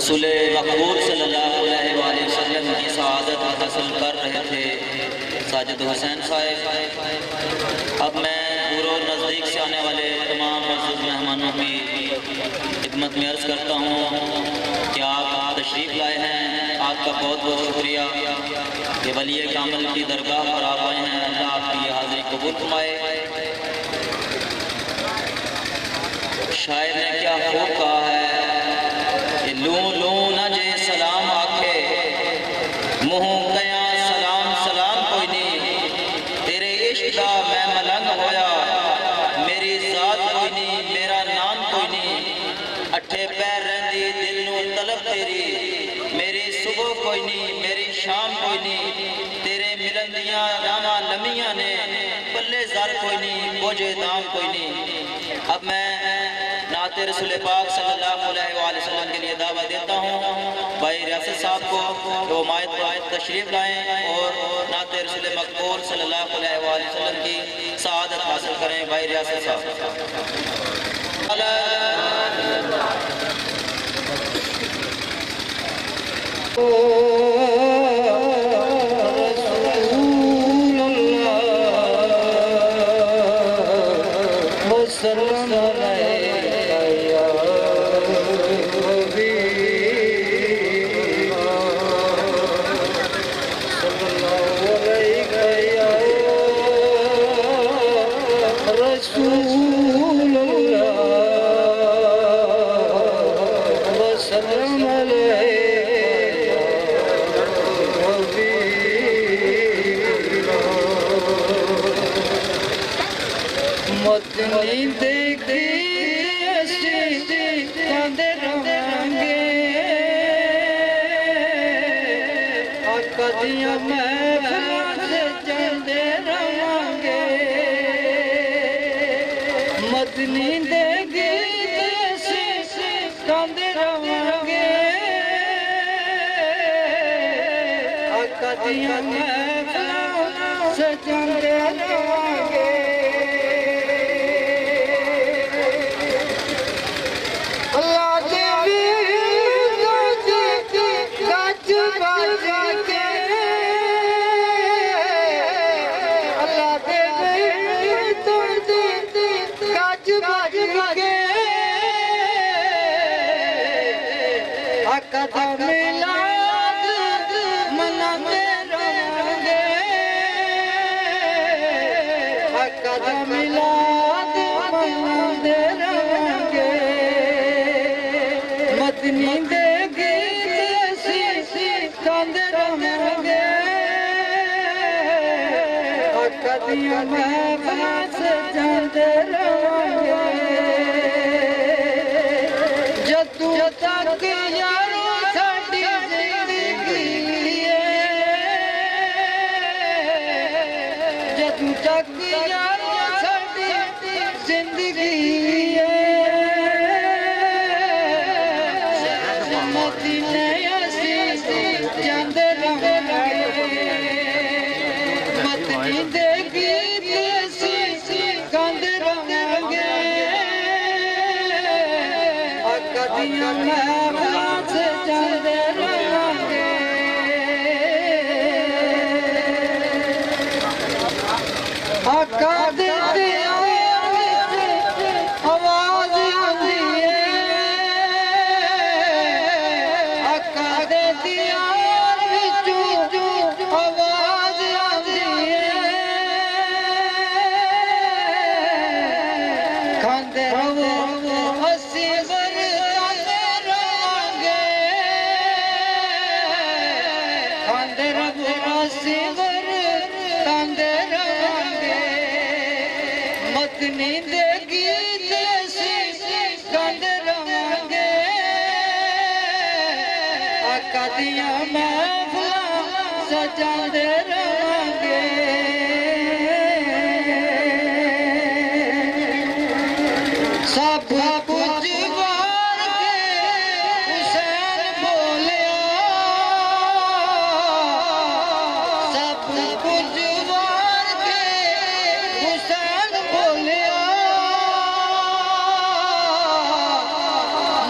रसूल मकबूल सल्लल्लाहु अलैहि वसल्लम की सआदत हासिल कर रहे थे साजिद हुसैन साहब। अब मैं दूर और नज़दीक से आने वाले तमाम मौजूद मेहमानों की खिदमत में अर्ज़ करता हूँ कि आप तशरीफ़ लाए हैं, आपका बहुत बहुत शुक्रिया कि वली कामिल की दरगाह पर आप आए हैं। अल्लाह आपकी ये हाज़िरी कबूल फरमाए। शायर ने क्या खूब कहा है कि लू लू न जे सलाम आखे मुँह गया सलाम सलाम कोई नहीं, तेरे इश्क दा मैं मलंग होया मेरी ज़ात कोई नहीं, मेरा नाम कोई नहीं, अठे पैर रहिंदी दिल नू तलब तेरी, मेरी सुबह कोई नहीं मेरी शाम कोई नहीं, तेरे मिलन दियां रावां लम्हियां ने पल्ले ज़र कोई नहीं बोझे दाम कोई नहीं। अब मैं नाते रसूल पाक सल्लल्लाहु अलैहि वसल्लम के लिए दावा देता हूँ भाई रियासत साहब को वो मायत तशरीफ़ लाएँ और नाते रसूल मकबूल सल्लल्लाहु अलैहि वसल्लम की सआदत हासिल करें। भाई रियासत साहब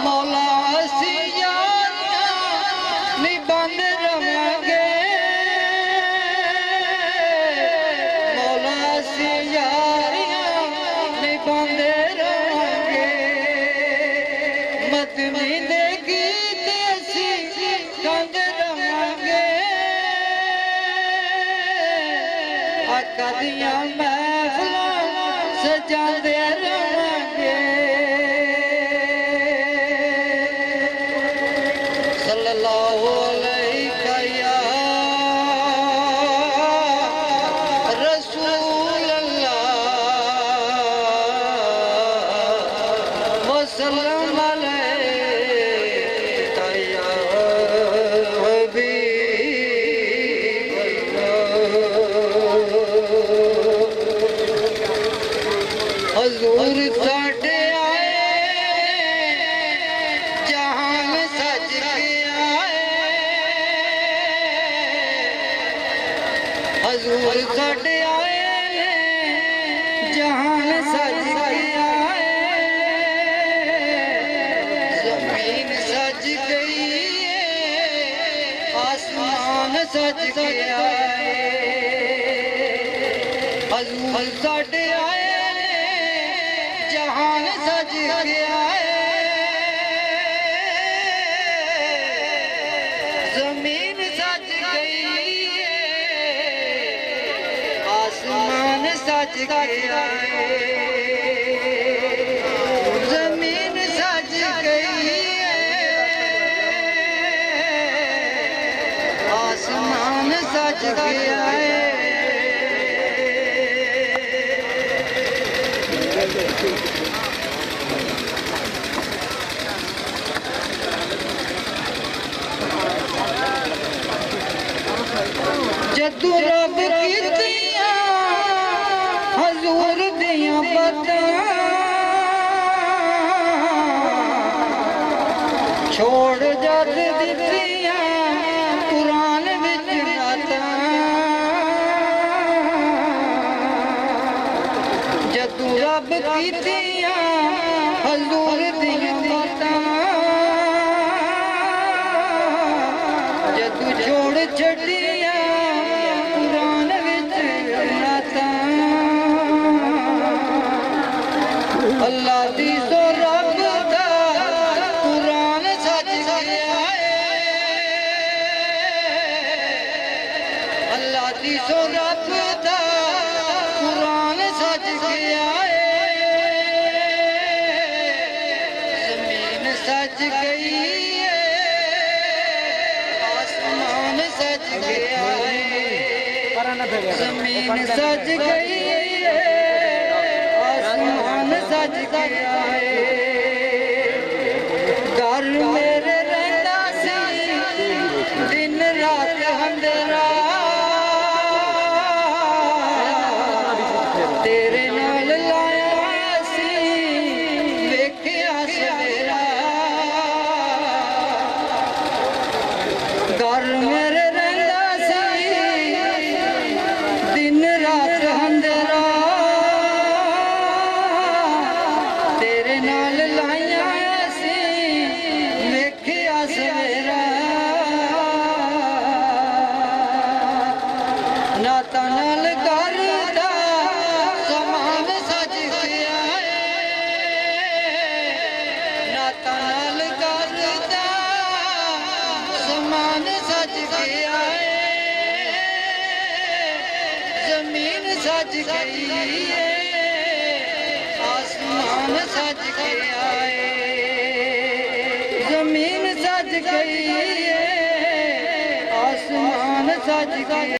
मौला सिया कदियां महफिलां सजांदे रहांगे सल्लल्लाहु अलैहि या रसूल अल्लाह वसल्लम अलैका या हबीब अल्लाह। हजूर साडे हजूर साडे आए जहान सज गया जमीन सज गई आसमान सज गया हजूर साडे आए जहान सज गया जमीन सज गई आसमान सज गया जमीन सज गई आसमान सज गया जदू रब कीतियां हजूर दियां बातां छोड़ जद दित्तियां कुरान विच रातां जदू रब कीतियां हजूर दियां बातां जदू छोड़ छड्डियां कुरान विच रातां अल्लाह दी सो रब दा कुरान सज गया अल्लाह दी सो रब दा कुरान सज गया जमीन सज गई आसमान सज गया जमीन सज गई आसमान सज गया घर मेरे रहंदा सी दिन रात अंधेरा तेरे नाल लाया सी वेखिया सवेरा घर मेरे रहंदा सी दिन रात अंधेरा तेरे नाल लाया सी वेखिया सवेरा नाता नाल घर दा समान सज गया नाता नाल घर दा समान सज गया जमीन सज गई आसमान सज गया जमीन सज गई आसमान सज गया।